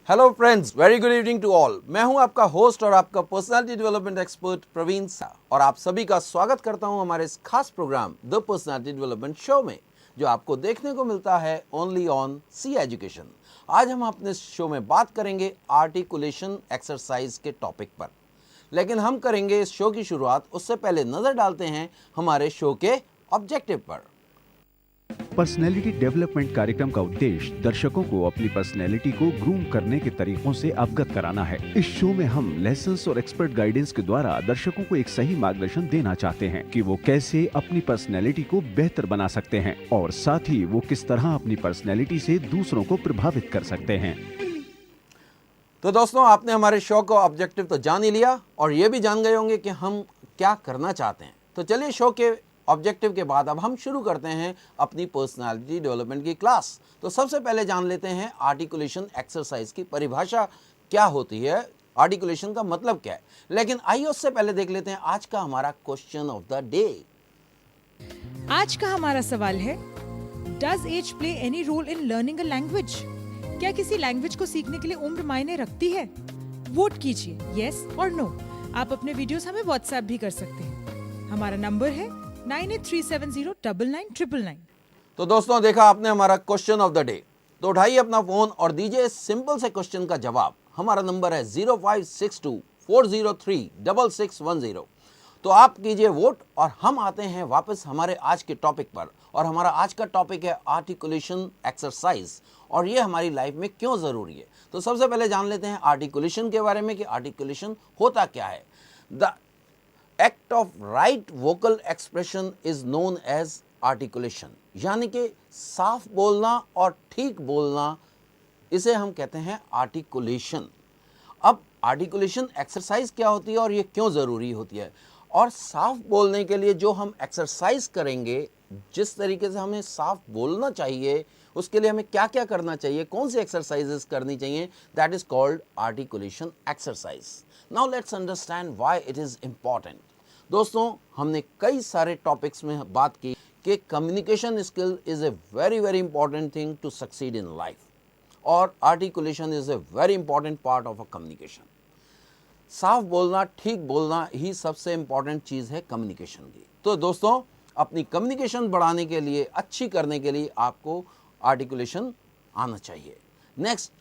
Hello friends, very good evening to all. मैं हूं आपका होस्ट और आपका पर्सनालिटी डेवलपमेंट एक्सपर्ट प्रवीण सा, और आप सभी का स्वागत करता हूं हमारे इस खास program the personality development show में, जो आपको देखने को मिलता है ओनली ऑन सी एजुकेशन। आज हम अपने शो में बात करेंगे आर्टिकुलेशन एक्सरसाइज के टॉपिक पर, लेकिन हम करेंगे इस शो की शुरुआत उससे पहले नजर डालते हैं हमारे शो के ऑब्जेक्टिव पर। पर्सनैलिटी डेवलपमेंट कार्यक्रम का उद्देश्य दर्शकों को अपनी पर्सनैलिटी को ग्रूम करने के तरीकों से अवगत कराना है। इस शो में हम लेसन्स और एक्सपर्ट गाइडेंस के द्वारा दर्शकों को एक सही मार्गदर्शन देना चाहते हैं कि वो कैसे अपनी पर्सनैलिटी को बेहतर बना सकते हैं और साथ ही वो किस तरह अपनी पर्सनैलिटी से दूसरों को प्रभावित कर सकते हैं। तो दोस्तों, आपने हमारे शो का ऑब्जेक्टिव तो जान ही लिया और ये भी जान गए होंगे कि हम क्या करना चाहते हैं। तो चलिए, शो के ऑब्जेक्टिव के बाद अब हम शुरू करते हैं अपनी पर्सनालिटी डेवलपमेंट की क्लास। तो सबसे पहले जान लेते हैं आर्टिकुलेशन एक्सरसाइज की परिभाषा क्या होती है, आर्टिकुलेशन का मतलब क्या है। लेकिन आइए उससे पहले देख लेते हैं आज का हमारा क्वेश्चन ऑफ द डे। आज का हमारा सवाल है, does age play any role in learning a language? क्या किसी लैंग्वेज को सीखने के लिए उम्र मायने रखती है? वोट कीजिए यस और नो। आप अपने वीडियोस हमें व्हाट्सएप भी कर सकते हैं। हमारा नंबर है 9837099999। तो दोस्तों, देखा आपने हमारा क्वेश्चन ऑफ द डे। तो उठाइए अपना फोन और दीजिए इस सिंपल से क्वेश्चन का जवाब। हमारा नंबर है 0562403610। तो आप कीजिए वोट और हम आते हैं वापस हमारे आज के टॉपिक पर। और हमारा आज का टॉपिक है आर्टिकुलेशन एक्सरसाइज, और ये हमारी लाइफ में क्यों जरूरी है। तो सबसे पहले जान लेते हैं आर्टिकुलेशन के बारे में कि आर्टिकुलेशन होता क्या है। The act of right vocal expression is known as articulation, यानी कि साफ बोलना और ठीक बोलना, इसे हम कहते हैं आर्टिकुलेशन। अब आर्टिकुलेशन एक्सरसाइज क्या होती है और ये क्यों ज़रूरी होती है, और साफ बोलने के लिए जो हम एक्सरसाइज करेंगे, जिस तरीके से हमें साफ बोलना चाहिए, उसके लिए हमें क्या क्या करना चाहिए, कौन सी एक्सरसाइजेस करनी चाहिए, that is called articulation exercise. Now let's understand why it is important. दोस्तों, हमने कई सारे टॉपिक्स में बात की कि communication skill is a very very important thing to succeed in life, और articulation is a very important part of a communication. साफ बोलना, ठीक बोलना ही सबसे इंपॉर्टेंट चीज़ है कम्युनिकेशन की। तो दोस्तों, अपनी कम्युनिकेशन बढ़ाने के लिए, अच्छी करने के लिए आपको आर्टिकुलेशन आना चाहिए। Next,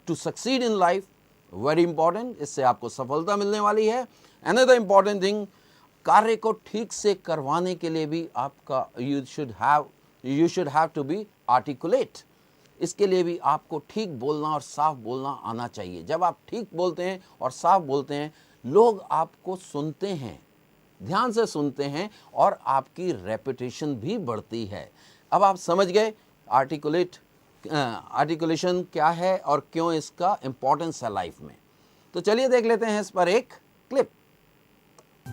to succeed in life, very important, इससे आपको सफलता मिलने वाली है। अनदर इंपॉर्टेंट थिंग, कार्य को ठीक से करवाने के लिए भी आपका you should have to be articulate. इसके लिए भी आपको ठीक बोलना और साफ बोलना आना चाहिए। जब आप ठीक बोलते हैं और साफ बोलते हैं, लोग आपको सुनते हैं, ध्यान से सुनते हैं, और आपकी रेपुटेशन भी बढ़ती है। अब आप समझ गए आर्टिकुलेशन क्या है और क्यों इसका इंपॉर्टेंस है लाइफ में। तो चलिए देख लेते हैं इस पर एक clip.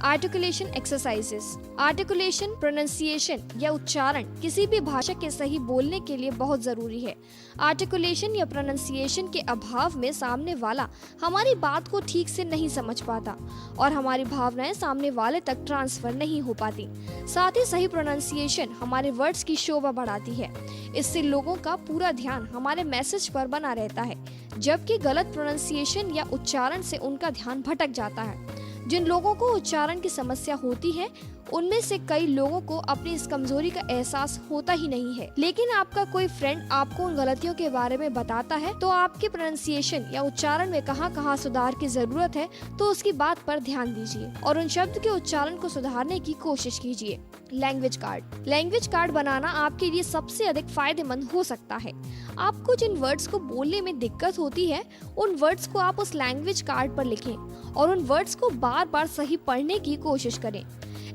Articulation exercises. Articulation, pronunciation या उच्चारण किसी भी भाषा के सही बोलने के लिए बहुत जरूरी है। आर्टिकुलेशन या प्रोनाउंसिएशन के अभाव में सामने वाला हमारी बात को ठीक से नहीं समझ पाता और हमारी भावनाएं सामने वाले तक ट्रांसफर नहीं हो पाती। साथ ही सही प्रोनाउंसिएशन हमारे वर्ड्स की शोभा बढ़ाती है। इससे लोगों का पूरा ध्यान हमारे मैसेज पर बना रहता है, जबकि गलत प्रोनाउंसिएशन या उच्चारण से उनका ध्यान भटक जाता है। जिन लोगों को उच्चारण की समस्या होती है, उनमें से कई लोगों को अपनी इस कमजोरी का एहसास होता ही नहीं है। लेकिन आपका कोई फ्रेंड आपको उन गलतियों के बारे में बताता है, तो आपके प्रोनाउंसिएशन या उच्चारण में कहाँ सुधार की जरूरत है, तो उसकी बात पर ध्यान दीजिए और उन शब्द के उच्चारण को सुधारने की कोशिश कीजिए। Language card. लैंग्वेज कार्ड बनाना आपके लिए सबसे अधिक फायदेमंद हो सकता है। आपको जिन वर्ड्स को बोलने में दिक्कत होती है, उन वर्ड्स को आप उस लैंग्वेज कार्ड पर लिखें और उन वर्ड्स को बार बार सही पढ़ने की कोशिश करें।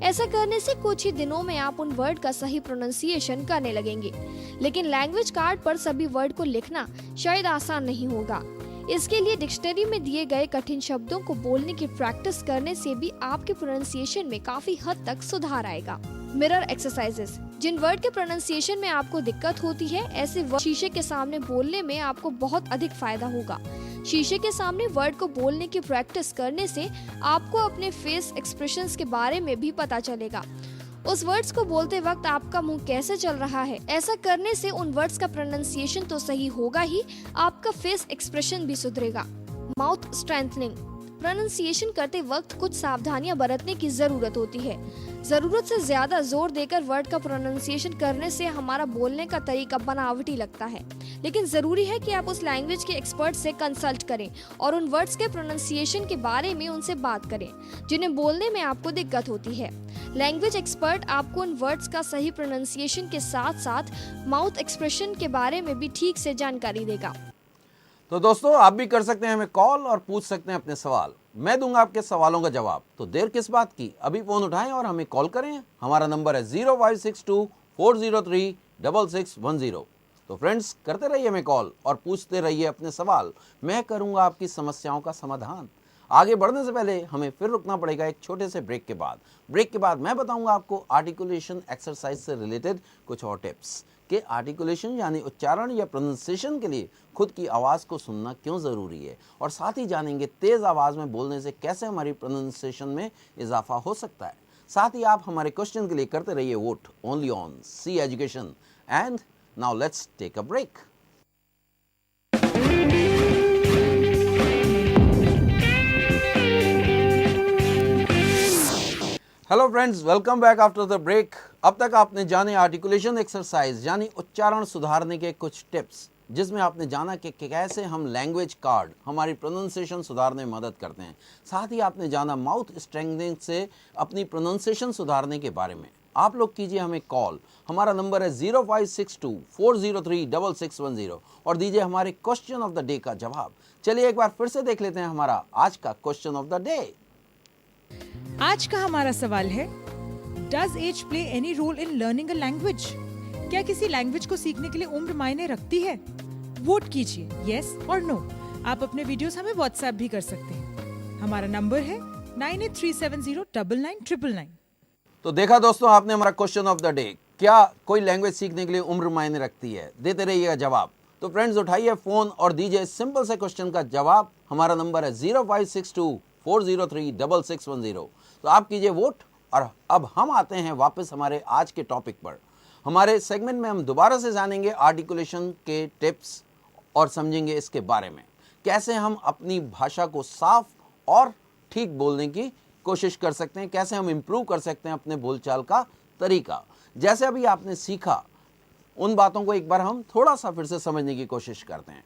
ऐसा करने से कुछ ही दिनों में आप उन वर्ड का सही प्रोनाउंसिएशन करने लगेंगे। लेकिन लैंग्वेज कार्ड पर सभी वर्ड को लिखना शायद आसान नहीं होगा। इसके लिए डिक्शनरी में दिए गए कठिन शब्दों को बोलने की प्रैक्टिस करने से भी आपके प्रोनाउंसिएशन में काफी हद तक सुधार आएगा। Mirror exercises. जिन वर्ड के प्रोनाउंसिएशन में आपको दिक्कत होती है, ऐसे वर्ड शीशे के सामने बोलने में आपको बहुत अधिक फायदा होगा। शीशे के सामने वर्ड को बोलने की प्रैक्टिस करने से आपको अपने फेस एक्सप्रेशंस के बारे में भी पता चलेगा। उस वर्ड्स को बोलते वक्त आपका मुंह कैसे चल रहा है। ऐसा करने से उन वर्ड्स का प्रोनाउंसिएशन तो सही होगा ही, आपका फेस एक्सप्रेशन भी सुधरेगा। Mouth strengthening. प्रोनाउंसिएशन करते वक्त कुछ सावधानियां बरतने की जरूरत होती है। जरूरत से ज्यादा जोर देकर वर्ड का प्रोनाउंसिएशन करने से हमारा बोलने का तरीका बनावटी लगता है, लेकिन जरूरी है कि आप उस लैंग्वेज के एक्सपर्ट से कंसल्ट करें और उन वर्ड्स के प्रोनाउंसिएशन के बारे में उनसे बात करें जिन्हें बोलने में आपको दिक्कत होती है। लैंग्वेज एक्सपर्ट आपको उन वर्ड्स का सही प्रोनाउंसिएशन के साथ साथ माउथ एक्सप्रेशन के बारे में भी ठीक से जानकारी देगा। तो दोस्तों, आप भी कर सकते हैं हमें कॉल और पूछ सकते हैं अपने सवाल। मैं दूंगा आपके सवालों का जवाब। तो देर किस बात की, अभी फोन उठाएं और हमें कॉल करें। हमारा नंबर है 0562-403-6610। तो फ्रेंड्स, करते रहिए हमें कॉल और पूछते रहिए अपने सवाल। मैं करूंगा आपकी समस्याओं का समाधान। आगे बढ़ने से पहले हमें फिर रुकना पड़ेगा एक छोटे से ब्रेक के बाद। ब्रेक के बाद मैं बताऊंगा आपको आर्टिकुलेशन एक्सरसाइज से रिलेटेड कुछ और टिप्स कि आर्टिकुलेशन यानी उच्चारण या प्रोनाउंसिएशन के लिए खुद की आवाज़ को सुनना क्यों ज़रूरी है, और साथ ही जानेंगे तेज़ आवाज़ में बोलने से कैसे हमारी प्रोनाउंसिएशन में इजाफा हो सकता है। साथ ही आप हमारे क्वेश्चन के लिए करते रहिए vote only on C education. And now let's take a break. Hello friends, welcome back after the break. अब तक आपने जाने आर्टिकुलेशन एक्सरसाइज यानी उच्चारण सुधारने के कुछ टिप्स, जिसमें आपने जाना कि कैसे हम लैंग्वेज कार्ड हमारी प्रोनाउंसिएशन सुधारने में मदद करते हैं। साथ ही आपने जाना माउथ स्ट्रेंथनिंग से अपनी प्रोनाउंसिएशन सुधारने के बारे में। आप लोग कीजिए हमें कॉल। हमारा नंबर है 0562-403-6610 और दीजिए हमारे क्वेश्चन ऑफ द डे का जवाब। चलिए एक बार फिर से देख लेते हैं हमारा आज का क्वेश्चन ऑफ द डे। आज का हमारा सवाल है, does age play any role in learning a language? क्या किसी लैंग्वेज को सीखने के लिए उम्र मायने रखती है? वोट कीजिए यस और नो। आप अपने वीडियोस हमें व्हाट्सएप भी कर सकते हैं। हमारा नंबर है 9837099999। तो देखा दोस्तों, आपने हमारा क्वेश्चन ऑफ द डे, क्या कोई लैंग्वेज सीखने के लिए उम्र मायने रखती है, देते रहिएगा जवाब। तो फ्रेंड्स, उठाइए फोन और दीजिए सिंपल से क्वेश्चन का जवाब। हमारा नंबर है 0562-403-6610। तो आप कीजिए वोट। और अब हम आते हैं वापस हमारे आज के टॉपिक पर। हमारे सेगमेंट में हम दोबारा से जानेंगे आर्टिकुलेशन के टिप्स और समझेंगे इसके बारे में, कैसे हम अपनी भाषा को साफ और ठीक बोलने की कोशिश कर सकते हैं, कैसे हम इम्प्रूव कर सकते हैं अपने बोलचाल का तरीका। जैसे अभी आपने सीखा, उन बातों को एक बार हम थोड़ा सा फिर से समझने की कोशिश करते हैं।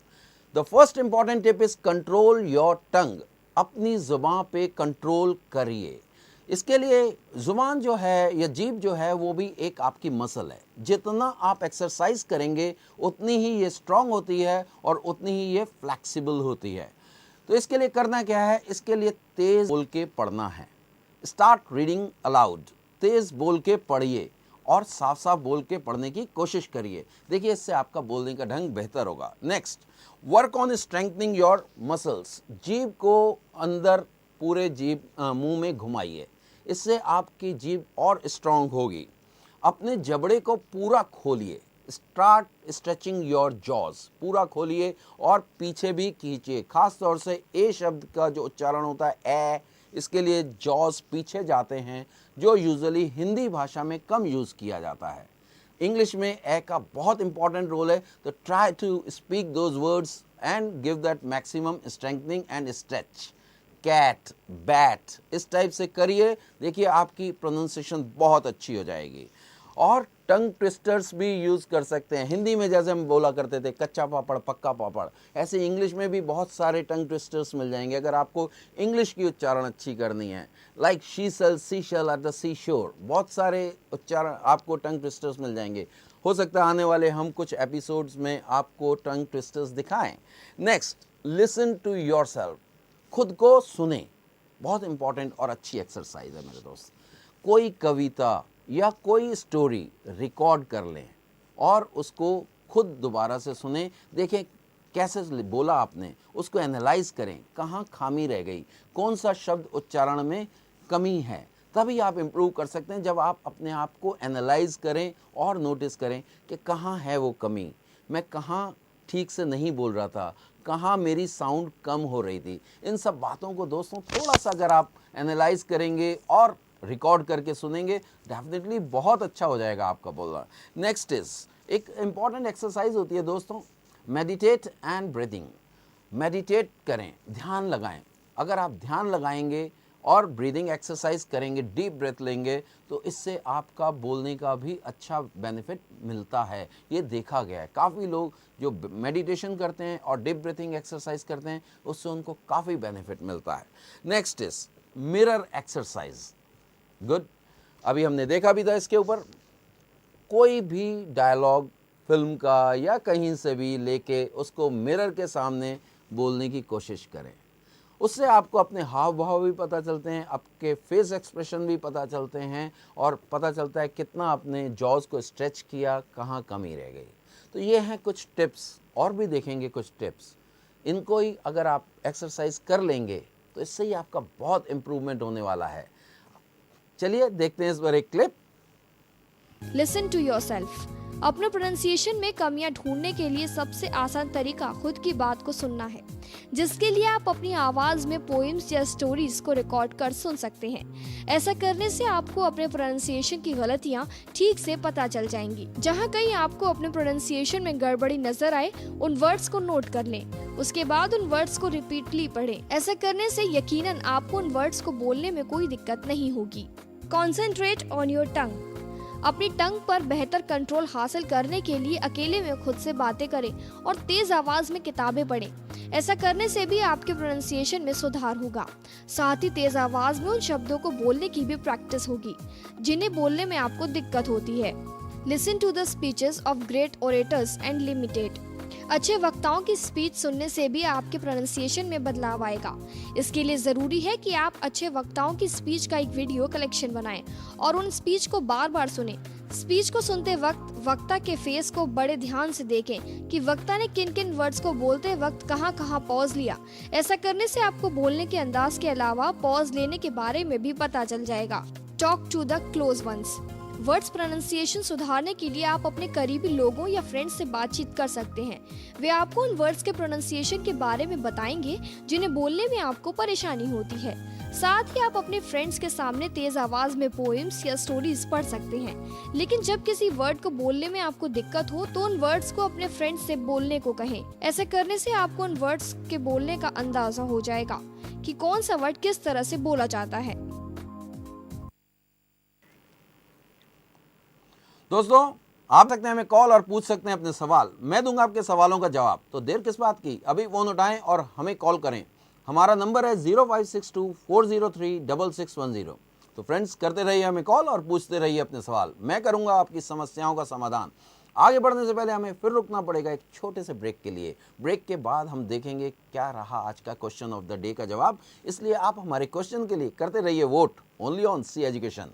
The first important tip is control your tongue. अपनी जुबान पे कंट्रोल करिए। इसके लिए जुबान जो है या जीभ जो है वो भी एक आपकी मसल है। जितना आप एक्सरसाइज करेंगे उतनी ही ये स्ट्रांग होती है और उतनी ही ये फ्लेक्सिबल होती है। तो इसके लिए करना क्या है, इसके लिए तेज बोल के पढ़ना है। Start reading allowed. तेज बोल के पढ़िए और साफ साफ बोल के पढ़ने की कोशिश करिए। देखिए, इससे आपका बोलने का ढंग बेहतर होगा। Next, work on strengthening your muscles. जीभ को अंदर पूरे जीभ मुंह में घुमाइए, इससे आपकी जीभ और स्ट्रांग होगी। अपने जबड़े को पूरा खोलिए। Start stretching your jaws. पूरा खोलिए और पीछे भी खींचिए। खास तौर से ए शब्द का जो उच्चारण होता है ए, इसके लिए जॉज पीछे जाते हैं, जो यूजुअली हिंदी भाषा में कम यूज़ किया जाता है। इंग्लिश में ए का बहुत इंपॉर्टेंट रोल है। तो try to speak those words and give that maximum strengthening and stretch. Cat, bat, इस टाइप से करिए। देखिए, आपकी प्रोनाउंसिएशन बहुत अच्छी हो जाएगी। और टंग ट्विस्टर्स भी यूज़ कर सकते हैं। हिंदी में जैसे हम बोला करते थे कच्चा पापड़ पक्का पापड़, ऐसे इंग्लिश में भी बहुत सारे टंग ट्विस्टर्स मिल जाएंगे अगर आपको इंग्लिश की उच्चारण अच्छी करनी है। Like she sell sea shell at the sea shore, बहुत सारे उच्चारण आपको टंग ट्विस्टर्स मिल जाएंगे। हो सकता है आने वाले हम कुछ एपिसोड्स में आपको टंग ट्विस्टर्स दिखाएं। Next, listen to yourself. खुद को सुने, बहुत इंपॉर्टेंट और अच्छी एक्सरसाइज है मेरे दोस्त। कोई कविता या कोई स्टोरी रिकॉर्ड कर लें और उसको खुद दोबारा से सुने। देखें कैसे बोला आपने, उसको एनालाइज करें, कहाँ खामी रह गई, कौन सा शब्द उच्चारण में कमी है। तभी आप इम्प्रूव कर सकते हैं जब आप अपने आप को एनालाइज करें और नोटिस करें कि कहाँ है वो कमी, मैं कहाँ ठीक से नहीं बोल रहा था, कहाँ मेरी साउंड कम हो रही थी। इन सब बातों को दोस्तों थोड़ा सा अगर आप एनालाइज करेंगे और रिकॉर्ड करके सुनेंगे, डेफिनेटली बहुत अच्छा हो जाएगा आपका बोलना। नेक्स्ट इज एक इम्पॉर्टेंट एक्सरसाइज होती है दोस्तों, मेडिटेट एंड ब्रीदिंग। मेडिटेट करें, ध्यान लगाएं। अगर आप ध्यान लगाएंगे और ब्रीदिंग एक्सरसाइज करेंगे, डीप ब्रेथ लेंगे, तो इससे आपका बोलने का भी अच्छा बेनिफिट मिलता है। ये देखा गया है, काफ़ी लोग जो मेडिटेशन करते हैं और डीप ब्रीथिंग एक्सरसाइज करते हैं, उससे उनको काफ़ी बेनिफिट मिलता है। Next is mirror exercise. Good, अभी हमने देखा भी था इसके ऊपर। कोई भी डायलॉग फिल्म का या कहीं से भी लेके उसको मिरर के सामने बोलने की कोशिश करें। उससे आपको अपने हाव भाव भी पता चलते हैं, आपके फेस एक्सप्रेशन भी पता चलते हैं और पता चलता है कितना आपने जॉज को स्ट्रेच किया, कहाँ कमी रह गई। तो ये हैं कुछ टिप्स, और भी देखेंगे कुछ टिप्स। इनको ही अगर आप एक्सरसाइज कर लेंगे तो इससे ही आपका बहुत इम्प्रूवमेंट होने वाला है। चलिए देखते हैं इस पर एक क्लिप। Listen to yourself. अपने प्रोनाउंसिएशन में कमियां ढूंढने के लिए सबसे आसान तरीका खुद की बात को सुनना है, जिसके लिए आप अपनी आवाज में पोएम्स या स्टोरीज को रिकॉर्ड कर सुन सकते हैं। ऐसा करने से आपको अपने प्रोनाउंसिएशन की गलतियां ठीक से पता चल जाएंगी। जहां कहीं आपको अपने प्रोनाउंसिएशन में गड़बड़ी नजर आए, उन वर्ड्स को नोट कर लें। उसके बाद उन वर्ड्स को रिपीटली पढ़ें। ऐसा करने से यकीनन आपको उन वर्ड्स को बोलने में कोई दिक्कत नहीं होगी। Concentrate on your tongue. अपनी टंग पर बेहतर कंट्रोल हासिल करने के लिए अकेले में खुद से बातें करें और तेज आवाज में किताबें पढ़ें। ऐसा करने से भी आपके प्रोनाउंसिएशन में सुधार होगा। साथ ही तेज आवाज में उन शब्दों को बोलने की भी प्रैक्टिस होगी जिन्हें बोलने में आपको दिक्कत होती है। Listen to the speeches of great orators and limited. अच्छे वक्ताओं की स्पीच सुनने से भी आपके प्रोनाउंसिएशन में बदलाव आएगा। इसके लिए जरूरी है कि आप अच्छे वक्ताओं की स्पीच का एक वीडियो कलेक्शन बनाएं और उन स्पीच को बार बार सुनें। स्पीच को सुनते वक्त वक्ता के फेस को बड़े ध्यान से देखें कि वक्ता ने किन किन वर्ड्स को बोलते वक्त कहां कहां पॉज लिया। ऐसा करने से आपको बोलने के अंदाज के अलावा पॉज लेने के बारे में भी पता चल जाएगा। Talk to the close ones. Words pronunciation सुधारने के लिए आप अपने करीबी लोगों या फ्रेंड्स से बातचीत कर सकते हैं। वे आपको उन वर्ड्स के प्रोनाउंसिएशन के बारे में बताएंगे जिन्हें बोलने में आपको परेशानी होती है। साथ ही आप अपने फ्रेंड्स के सामने तेज आवाज में पोएम्स या स्टोरीज पढ़ सकते हैं। लेकिन जब किसी वर्ड को बोलने में आपको दिक्कत हो तो उन वर्ड्स को अपने फ्रेंड्स से बोलने को कहें। ऐसे करने से आपको उन वर्ड्स के बोलने का अंदाजा हो जाएगा कि कौन सा वर्ड किस तरह से बोला जाता है। दोस्तों, आप सकते हैं हमें कॉल और पूछ सकते हैं अपने सवाल, मैं दूंगा आपके सवालों का जवाब। तो देर किस बात की, अभी फोन उठाएं और हमें कॉल करें। हमारा नंबर है 0562-403-6610। तो फ्रेंड्स, करते रहिए हमें कॉल और पूछते रहिए अपने सवाल, मैं करूंगा आपकी समस्याओं का समाधान। आगे बढ़ने से पहले हमें फिर रुकना पड़ेगा एक छोटे से ब्रेक के लिए। ब्रेक के बाद हम देखेंगे क्या रहा आज का क्वेश्चन ऑफ द डे का जवाब। इसलिए आप हमारे क्वेश्चन के लिए करते रहिए vote, only on C education.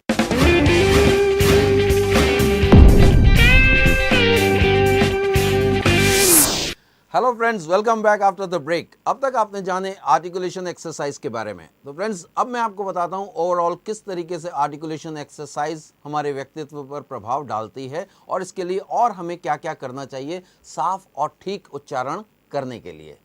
Hello friends, welcome back after the break. अब तक आपने जाने आर्टिकुलेशन एक्सरसाइज के बारे में। तो फ्रेंड्स, अब मैं आपको बताता हूँ ओवरऑल किस तरीके से आर्टिकुलेशन एक्सरसाइज हमारे व्यक्तित्व पर प्रभाव डालती है और इसके लिए और हमें क्या क्या करना चाहिए साफ और ठीक उच्चारण करने के लिए।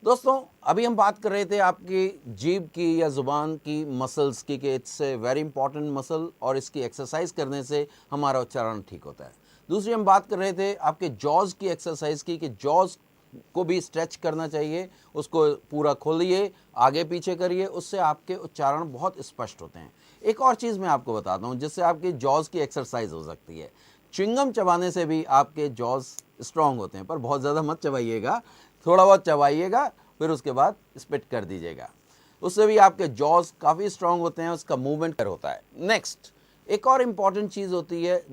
दोस्तों, अभी हम बात कर रहे थे आपकी जीभ की या ज़ुबान की मसल्स की कि it's a very important muscle और इसकी एक्सरसाइज करने से हमारा उच्चारण ठीक होता है। दूसरी हम बात कर रहे थे आपके जॉज की एक्सरसाइज की कि जॉज को भी स्ट्रेच करना चाहिए, उसको पूरा खोलिए, आगे पीछे करिए, उससे आपके उच्चारण बहुत स्पष्ट होते हैं। एक और चीज़ मैं आपको बताता हूँ जिससे आपकी जॉज की एक्सरसाइज हो सकती है। च्युइंगम चबाने से भी आपके जॉज स्ट्रांग होते हैं, पर बहुत ज़्यादा मत चबाइएगा, थोड़ा बहुत चबाइएगा, फिर उसके बाद स्पिट कर दीजिएगा। उससे भी आपके जॉज काफ़ी स्ट्रांग होते हैं, उसका मूवमेंट होता है। नेक्स्ट, एक और इम्पॉर्टेंट चीज़ होती है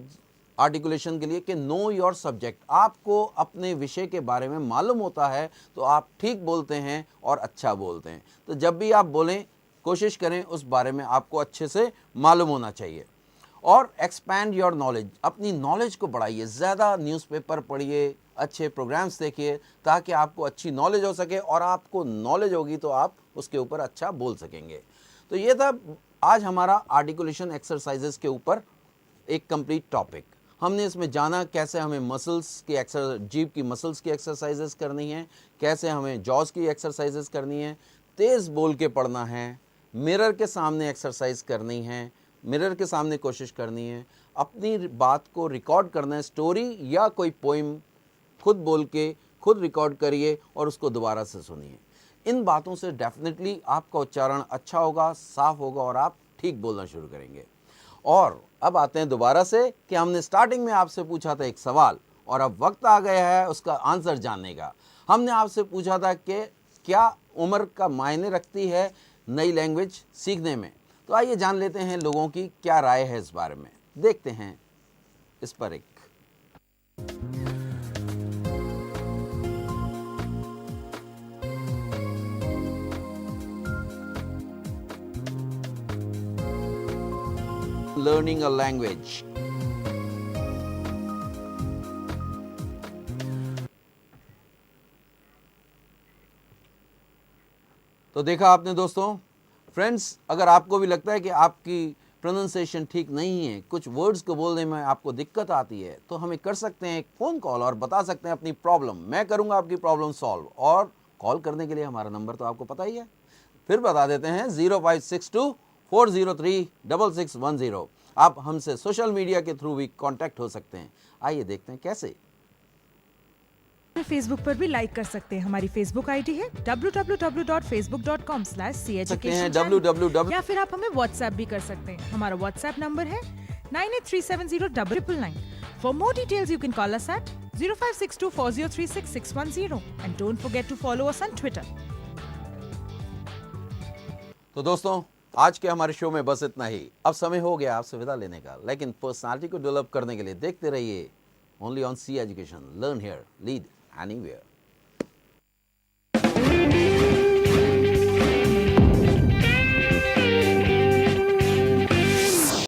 आर्टिकुलेशन के लिए कि नो योर सब्जेक्ट। आपको अपने विषय के बारे में मालूम होता है तो आप ठीक बोलते हैं और अच्छा बोलते हैं। तो जब भी आप बोलें, कोशिश करें उस बारे में आपको अच्छे से मालूम होना चाहिए। और एक्सपैंड योर नॉलेज, अपनी नॉलेज को बढ़ाइए, ज़्यादा न्यूज़पेपर पढ़िए, अच्छे प्रोग्राम्स देखिए ताकि आपको अच्छी नॉलेज हो सके, और आपको नॉलेज होगी तो आप उसके ऊपर अच्छा बोल सकेंगे। तो ये था आज हमारा आर्टिकुलेशन एक्सरसाइजेस के ऊपर एक कंप्लीट टॉपिक। हमने इसमें जाना कैसे हमें मसल्स की जीभ की मसल्स की एक्सरसाइजेस करनी है, कैसे हमें जॉज की एक्सरसाइजेस करनी है, तेज़ बोल के पढ़ना है, मिरर के सामने एक्सरसाइज करनी है, मिरर के सामने कोशिश करनी है, अपनी बात को रिकॉर्ड करना है, स्टोरी या कोई पोइम खुद बोल के खुद रिकॉर्ड करिए और उसको दोबारा से सुनिए। इन बातों से डेफिनेटली आपका उच्चारण अच्छा होगा, साफ होगा और आप ठीक बोलना शुरू करेंगे। और अब आते हैं दोबारा से कि हमने स्टार्टिंग में आपसे पूछा था एक सवाल और अब वक्त आ गया है उसका आंसर जानने का। हमने आपसे पूछा था कि क्या उम्र का मायने रखती है नई लैंग्वेज सीखने में। तो आइए जान लेते हैं लोगों की क्या राय है इस बारे में। देखते हैं इस पर एक learning a language। तो देखा आपने दोस्तों। फ्रेंड्स, अगर आपको भी लगता है कि आपकी प्रोनाउंसिएशन ठीक नहीं है, कुछ वर्ड्स को बोलने में आपको दिक्कत आती है, तो हमें कर सकते हैं एक फ़ोन कॉल और बता सकते हैं अपनी प्रॉब्लम। मैं करूंगा आपकी प्रॉब्लम सॉल्व। और कॉल करने के लिए हमारा नंबर तो आपको पता ही है, फिर बता देते हैं 0562-403-6610। आप हमसे सोशल मीडिया के थ्रू भी कांटेक्ट हो सकते हैं। आइए देखते हैं कैसे। फेसबुक पर भी लाइक कर सकते हैं। हमारी फेसबुक आईडी है www.facebook.com/ceducation www या फिर आप हमें व्हाट्सएप भी कर सकते हैं। हमारा व्हाट्सएप नंबर है 9837099999। For more details you can call us at 0562403610 and don't forget to follow us on Twitter. तो दोस्तों, आज के हमारे शो में बस इतना ही। अब समय हो गया आपसे विदा लेने का, लेकिन पर्सनालिटी को डेवलप करने के लिए देखते रहिए only on C education. Learn here, lead anywhere.